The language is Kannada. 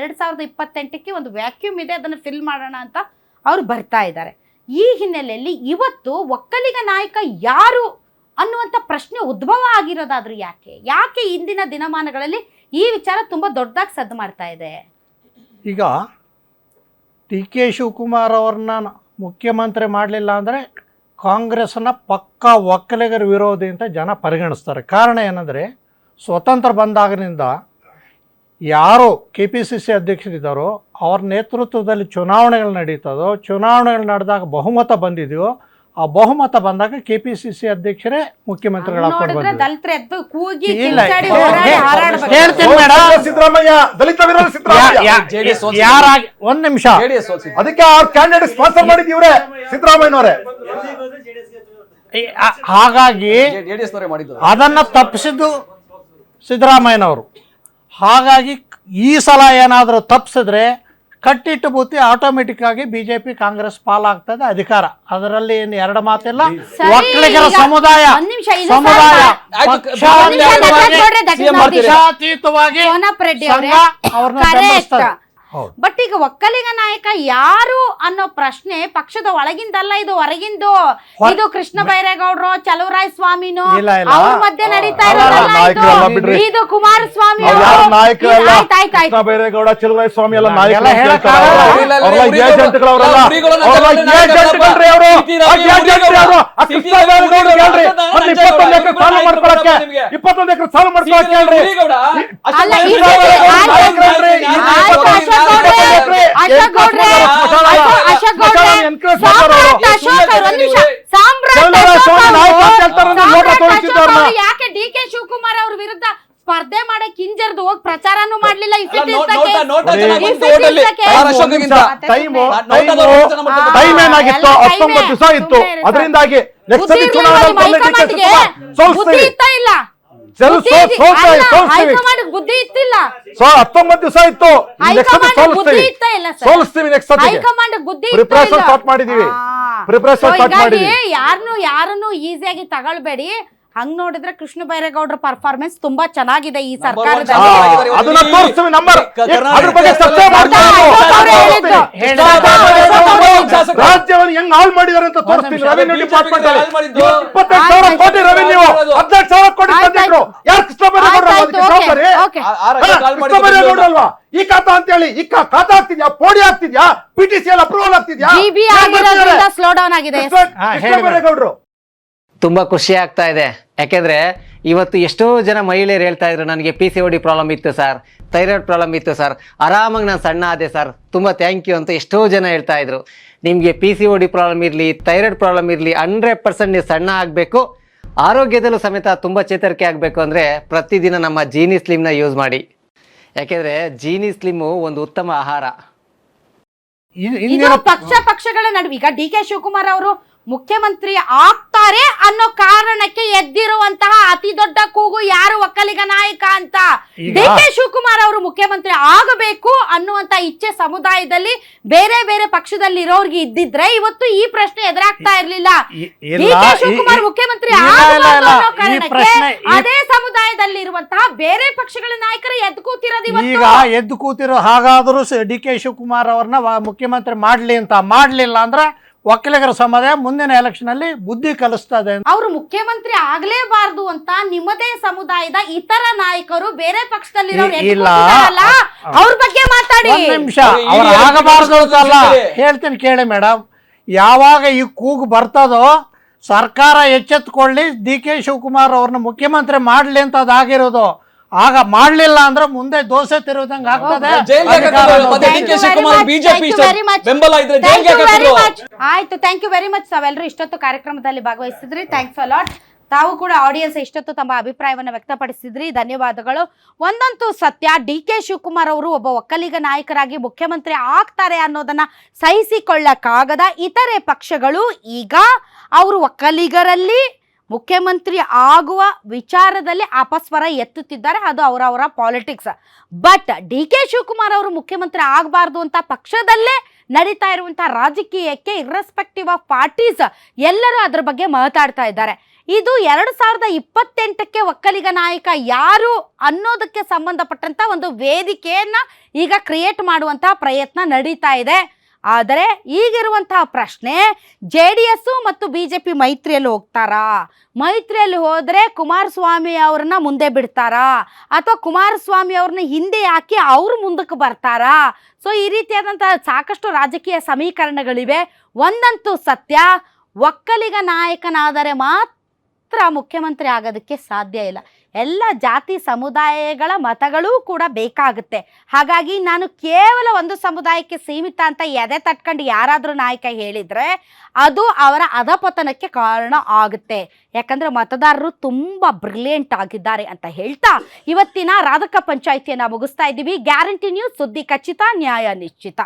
2028ಕ್ಕೆ ಒಂದು ವ್ಯಾಕ್ಯೂಮ್ ಇದೆ, ಅದನ್ನು ಫಿಲ್ ಮಾಡೋಣ ಅಂತ ಅವ್ರು ಬರ್ತಾ ಇದ್ದಾರೆ. ಈ ಹಿನ್ನೆಲೆಯಲ್ಲಿ ಇವತ್ತು ಒಕ್ಕಲಿಗ ನಾಯಕ ಯಾರು ಅನ್ನುವಂಥ ಪ್ರಶ್ನೆ ಉದ್ಭವ ಆಗಿರೋದಾದ್ರೂ ಯಾಕೆ ಇಂದಿನ ದಿನಮಾನಗಳಲ್ಲಿ ಈ ವಿಚಾರ ತುಂಬ ದೊಡ್ಡದಾಗಿ ಸದ್ದು ಮಾಡ್ತಾ ಇದೆ? ಈಗ ಡಿ ಕೆ ಶಿವಕುಮಾರ್ ಅವ್ರನ್ನ ಮುಖ್ಯಮಂತ್ರಿ ಮಾಡಲಿಲ್ಲ ಅಂದರೆ ಕಾಂಗ್ರೆಸ್ನ ಪಕ್ಕಾ ಒಕ್ಕಲಿಗರ ವಿರೋಧಿ ಅಂತ ಜನ ಪರಿಗಣಿಸ್ತಾರೆ. ಕಾರಣ ಏನಂದರೆ, ಸ್ವತಂತ್ರ ಬಂದಾಗಿನಿಂದ ಯಾರು KPCC ಅಧ್ಯಕ್ಷರಿದ್ದಾರೋ ಅವ್ರ ನೇತೃತ್ವದಲ್ಲಿ ಚುನಾವಣೆಗಳು ನಡೀತದೋ, ಚುನಾವಣೆಗಳು ನಡೆದಾಗ ಬಹುಮತ ಬಂದಿದೆಯೋ, ಆ ಬಹುಮತ ಬಂದಾಗ KPCC ಅಧ್ಯಕ್ಷರೇ ಮುಖ್ಯಮಂತ್ರಿಗಳಾಗ್ತಾರೆ. ಒಂದ್ ನಿಮಿಷ, ಅದಕ್ಕೆ ಅವ್ರ ಕ್ಯಾಂಡಿಡೇಟ್ ಸ್ಪಾನ್ಸರ್ ಮಾಡಿದ್ದೀವ್ರೆ ಸಿದ್ದರಾಮಯ್ಯನವರೇ. ಹಾಗಾಗಿ ಅದನ್ನ ತಪ್ಪಿಸಿದ್ದು ಸಿದ್ದರಾಮಯ್ಯನವರು. ಹಾಗಾಗಿ ಈ ಸಲ ಏನಾದರೂ ತಪ್ಪಿಸಿದ್ರೆ ಕಟ್ಟಿಟ್ಟು ಬೂತಿ ಆಟೋಮೆಟಿಕ್ ಆಗಿ BJP ಕಾಂಗ್ರೆಸ್ ಪಾಲಾಗ್ತದೆ ಅಧಿಕಾರ. ಅದರಲ್ಲಿ ಏನು ಎರಡು ಮಾತಿಲ್ಲ. ಒಕ್ಕಲಿಗರ ಸಮುದಾಯ ಪಕ್ಷಾತೀತವಾಗಿ ಅವ್ರನ್ನ ಬೆಂಬಲಿಸ್ತಾರೆ. ಬಟ್ ಈಗ ಒಕ್ಕಲಿಗ ನಾಯಕ ಯಾರು ಅನ್ನೋ ಪ್ರಶ್ನೆ ಪಕ್ಷದ ಒಳಗಿಂದಲ್ಲ, ಇದು ಹೊರಗಿಂದು. ಇದು ಕೃಷ್ಣ ಬೈರೇಗೌಡರು, ಚಲುವರಾಯ ಸ್ವಾಮಿನೋ ಅವ್ರ ಮಧ್ಯೆ ನಡೀತಾ ಇರೋದಲ್ಲ, ಇದು ಕುಮಾರಸ್ವಾಮಿ ಕೃಷ್ಣ ಬೈರೇಗೌಡ, ಚಲುವರಾಯ ಸ್ವಾಮಿ ಎಲ್ಲ ಯಾಕೆ DK ಶಿವಕುಮಾರ್ ಅವ್ರ ವಿರುದ್ಧ ಸ್ಪರ್ಧೆ ಮಾಡಕ್ ಹಿಂಜರ್ದು ಹೋಗಿ ಪ್ರಚಾರನೂ ಮಾಡ್ಲಿಲ್ಲ? ಟೈಮ್ ಏನಾಗಿತ್ತು? 19 ದಿವಸ ಇತ್ತು. ಅದರಿಂದಾಗಿ ಬುದ್ಧಿ ಇತ್ತಿಲ್ಲ. 19 ದಿವಸ ಇತ್ತು. ಸೋಲಿಸ್ತೀವಿ ನೆಕ್ಸ್ಟ್ ಪ್ರಿಪರೇಷನ್ ಸ್ಟಾರ್ಟ್ ಮಾಡಿದೀವಿ. ಯಾರನ್ನು ಈಸಿಯಾಗಿ ತಗೊಳ್ಬೇಡಿ. ಹಂಗ್ ನೋಡಿದ್ರೆ ಕೃಷ್ಣ ಬೈರೇಗೌಡರ ಪರ್ಫಾರ್ಮೆನ್ಸ್ ತುಂಬಾ ಚೆನ್ನಾಗಿದೆ ಈ ಸರ್ಕಾರದಲ್ಲಿ. ರಾಜ್ಯವನ್ನು ಹೆಂಗ್ ಹಾಳು ಮಾಡಿದಾರೆ ಅಂತ ತೋರಿಸ್ತೀನಿ. ರೆವಿನ್ಯೂ ಡಿಪಾರ್ಟ್ಮೆಂಟ್ 28,000 ಕೋಟಿ ರೆವಿನ್ಯೂ, 18,000 ಕೋಟಿ ತಂದಿದ್ರು. ಯಾರು ಕೃಷ್ಣ ಬೈರೇಗೌಡರು ಅಲ್ವಾ? ಈ ಖಾತಾ ಅಂತ ಹೇಳಿ ಈ ಖಾತಾ ಆಗ್ತಿದ್ಯಾ? ಪೋಡಿ ಆಗ್ತಿದ್ಯಾ? PTC ಎಲ್ಲ ಅಪ್ರೂವಲ್ ಆಗ್ತಿದ್ಯಾ? ಸ್ಲೋ ಡೌನ್ ಆಗಿದೆ. ಕೃಷ್ಣ ಬೈರೇಗೌಡರು ತುಂಬ ಖುಷಿ ಆಗ್ತಾ ಇದೆ. ಯಾಕೆಂದರೆ ಇವತ್ತು ಎಷ್ಟೋ ಜನ ಮಹಿಳೆಯರು ಹೇಳ್ತಾ ಇದ್ರು, ನನಗೆ PCOD ಪ್ರಾಬ್ಲಮ್ ಇತ್ತು ಸರ್, ಥೈರಾಯ್ಡ್ ಪ್ರಾಬ್ಲಮ್ ಇತ್ತು ಸರ್, ಆರಾಮಾಗಿ ನಾನು ಸಣ್ಣ ಆದೆ ಸರ್, ತುಂಬ ಥ್ಯಾಂಕ್ ಯು ಅಂತ ಎಷ್ಟೋ ಜನ ಹೇಳ್ತಾ ಇದ್ರು. ನಿಮಗೆ PCOD ಪ್ರಾಬ್ಲಮ್ ಇರಲಿ, ಥೈರಾಯ್ಡ್ ಪ್ರಾಬ್ಲಮ್ ಇರಲಿ, 100% ನೀವು ಸಣ್ಣ ಆಗಬೇಕು, ಆರೋಗ್ಯದಲ್ಲೂ ಸಮೇತ ತುಂಬ ಚೇತರಿಕೆ ಆಗಬೇಕು ಅಂದರೆ ಪ್ರತಿದಿನ ನಮ್ಮ ಜೀನಿ ಸ್ಲಿಮ್ನ ಯೂಸ್ ಮಾಡಿ. ಯಾಕೆಂದರೆ ಜೀನಿ ಸ್ಲಿಮ್ಮು ಒಂದು ಉತ್ತಮ ಆಹಾರ. ಪಕ್ಷಗಳ ನಡುವೆ ಈಗ DK ಶಿವಕುಮಾರ್ ಅವರು ಮುಖ್ಯಮಂತ್ರಿ ಆಗ್ತಾರೆ ಅನ್ನೋ ಕಾರಣಕ್ಕೆ ಎದ್ದಿರುವಂತಹ ಅತಿ ದೊಡ್ಡ ಕೂಗು ಯಾರು? ಒಕ್ಕಲಿಗ ನಾಯಕ ಅಂತ. DK ಶಿವಕುಮಾರ್ ಅವರು ಮುಖ್ಯಮಂತ್ರಿ ಆಗಬೇಕು ಅನ್ನುವಂತ ಇಚ್ಛೆ ಸಮುದಾಯದಲ್ಲಿ ಬೇರೆ ಬೇರೆ ಪಕ್ಷದಲ್ಲಿ ಇರೋರ್ಗೆ ಇದ್ದಿದ್ರೆ ಇವತ್ತು ಈ ಪ್ರಶ್ನೆ ಎದುರಾಗ್ತಾ ಇರ್ಲಿಲ್ಲ. DK ಶಿವಕುಮಾರ್ ಮುಖ್ಯಮಂತ್ರಿ ಆಗಬಹುದು ಅನ್ನೋ ಕಾರಣಕ್ಕೆ ಅದೇ ಸಮುದಾಯದಲ್ಲಿ ಇರುವಂತಹ ಬೇರೆ ಪಕ್ಷಗಳ ನಾಯಕರು ಎದ್ದು ಕೂತಿರೋದು. ಈಗ ಎದ್ದು ಕೂತಿರೋ ಹಾಗಾದ್ರೂ DK ಶಿವಕುಮಾರ್ ಅವ್ರನ್ನ ಮುಖ್ಯಮಂತ್ರಿ ಮಾಡ್ಲಿ ಅಂತ, ಮಾಡ್ಲಿಲ್ಲ ಅಂದ್ರೆ ಒಕ್ಕಲಿಗರ ಸಮುದಾಯ ಮುಂದಿನ ಎಲೆಕ್ಷನ್ ಅಲ್ಲಿ ಬುದ್ಧಿ ಕಲಿಸ್ತದೆ. ಅವರು ಮುಖ್ಯಮಂತ್ರಿ ಆಗ್ಲೇಬಾರ್ದು ಅಂತ ನಿಮ್ಮದೇ ಸಮುದಾಯದ ಇತರ ನಾಯಕರು ಬೇರೆ ಪಕ್ಷದಲ್ಲಿರೋರು ಅವ್ರ ಬಗ್ಗೆ ಮಾತಾಡಿ. ನಿಮಿಷ, ಅವ್ರು ಆಗಬಾರ್ದು ಅಂತಲ್ಲ ಹೇಳ್ತೀನಿ ಕೇಳಿ ಮೇಡಮ್. ಯಾವಾಗ ಈ ಕೂಗು ಬರ್ತದೋ ಸರ್ಕಾರ ಎಚ್ಚೆತ್ಕೊಳ್ಳಿ, DK ಶಿವಕುಮಾರ್ ಅವ್ರನ್ನ ಮುಖ್ಯಮಂತ್ರಿ ಮಾಡ್ಲಿ ಅಂತ ಅದಾಗಿರೋದು. ಆಗ ಮಾಡ್ಲಿಲ್ಲ ಅಂದ್ರೆ ಮುಂದೆ ದೋಸೆ ತಿರುವುದಂಗೆ ಆಗ್ತದೆ. ಆಯ್ತು, ಥ್ಯಾಂಕ್ ಯು ವೆರಿ ಮಚ್. ತಾವೆಲ್ಲರೂ ಇಷ್ಟೊತ್ತು ಕಾರ್ಯಕ್ರಮದಲ್ಲಿ ಭಾಗವಹಿಸಿದ್ರಿ. Thanks a lot. ತಾವು ಕೂಡ ಆಡಿಯನ್ಸ್ ಇಷ್ಟೊತ್ತು ತಮ್ಮ ಅಭಿಪ್ರಾಯವನ್ನು ವ್ಯಕ್ತಪಡಿಸಿದ್ರಿ, ಧನ್ಯವಾದಗಳು. ಒಂದಂತೂ ಸತ್ಯ, DK ಶಿವಕುಮಾರ್ ಅವರು ಒಬ್ಬ ಒಕ್ಕಲಿಗ ನಾಯಕರಾಗಿ ಮುಖ್ಯಮಂತ್ರಿ ಆಗ್ತಾರೆ ಅನ್ನೋದನ್ನ ಸಹಿಸಿಕೊಳ್ಳಕ್ಕಾಗದ ಇತರೆ ಪಕ್ಷಗಳು ಈಗ ಅವರು ಒಕ್ಕಲಿಗರಲ್ಲಿ ಮುಖ್ಯಮಂತ್ರಿ ಆಗುವ ವಿಚಾರದಲ್ಲಿ ಅಪಸ್ವರ ಎತ್ತುತ್ತಿದ್ದಾರೆ. ಅದು ಅವರವರ ಪಾಲಿಟಿಕ್ಸ್. ಬಟ್ DK ಶಿವಕುಮಾರ್ ಅವರು ಮುಖ್ಯಮಂತ್ರಿ ಆಗಬಾರ್ದು ಅಂತ ಪಕ್ಷದಲ್ಲೇ ನಡೀತಾ ಇರುವಂತಹ ರಾಜಕೀಯಕ್ಕೆ ಇರ್ರೆಸ್ಪೆಕ್ಟಿವ್ ಆಫ್ ಪಾರ್ಟೀಸ್ ಎಲ್ಲರೂ ಅದ್ರ ಬಗ್ಗೆ ಮಾತಾಡ್ತಾ ಇದ್ದಾರೆ. ಇದು 2028ಕ್ಕೆ ಒಕ್ಕಲಿಗ ನಾಯಕ ಯಾರು ಅನ್ನೋದಕ್ಕೆ ಸಂಬಂಧಪಟ್ಟಂತ ಒಂದು ವೇದಿಕೆಯನ್ನ ಈಗ ಕ್ರಿಯೇಟ್ ಮಾಡುವಂತಹ ಪ್ರಯತ್ನ ನಡೀತಾ ಇದೆ. ಆದರೆ ಈಗಿರುವಂತಹ ಪ್ರಶ್ನೆ, JDS ಮತ್ತು BJP ಮೈತ್ರಿಯಲ್ಲಿ ಹೋಗ್ತಾರಾ? ಮೈತ್ರಿಯಲ್ಲಿ ಹೋದರೆ ಕುಮಾರಸ್ವಾಮಿ ಅವ್ರನ್ನ ಮುಂದೆ ಬಿಡ್ತಾರಾ, ಅಥವಾ ಕುಮಾರಸ್ವಾಮಿ ಅವ್ರನ್ನ ಹಿಂದೆ ಹಾಕಿ ಅವ್ರು ಮುಂದಕ್ಕೆ ಬರ್ತಾರಾ? ಸೊ ಈ ರೀತಿಯಾದಂತಹ ಸಾಕಷ್ಟು ರಾಜಕೀಯ ಸಮೀಕರಣಗಳಿವೆ. ಒಂದಂತೂ ಸತ್ಯ, ಒಕ್ಕಲಿಗ ನಾಯಕನಾದರೆ ಮಾತ್ರ ಮುಖ್ಯಮಂತ್ರಿ ಆಗೋದಕ್ಕೆ ಸಾಧ್ಯ ಇಲ್ಲ. ಎಲ್ಲ ಜಾತಿ ಸಮುದಾಯಗಳ ಮತಗಳೂ ಕೂಡ ಬೇಕಾಗುತ್ತೆ. ಹಾಗಾಗಿ ನಾನು ಕೇವಲ ಒಂದು ಸಮುದಾಯಕ್ಕೆ ಸೀಮಿತ ಅಂತ ಎದೆ ತಟ್ಕೊಂಡು ಯಾರಾದರೂ ನಾಯಕ ಹೇಳಿದರೆ ಅದು ಅವರ ಅಧಪತನಕ್ಕೆ ಕಾರಣ ಆಗುತ್ತೆ. ಯಾಕಂದರೆ ಮತದಾರರು ತುಂಬ ಬ್ರಿಲಿಯಂಟ್ ಆಗಿದ್ದಾರೆ ಅಂತ ಹೇಳ್ತಾ ಇವತ್ತಿನ ರಾಧಕ ಪಂಚಾಯಿತಿಯನ್ನು ಮುಗಿಸ್ತಾ ಇದ್ದೀವಿ. ಗ್ಯಾರಂಟಿ ನ್ಯೂಸ್, ಸುದ್ದಿ ಖಚಿತ, ನ್ಯಾಯ ನಿಶ್ಚಿತ.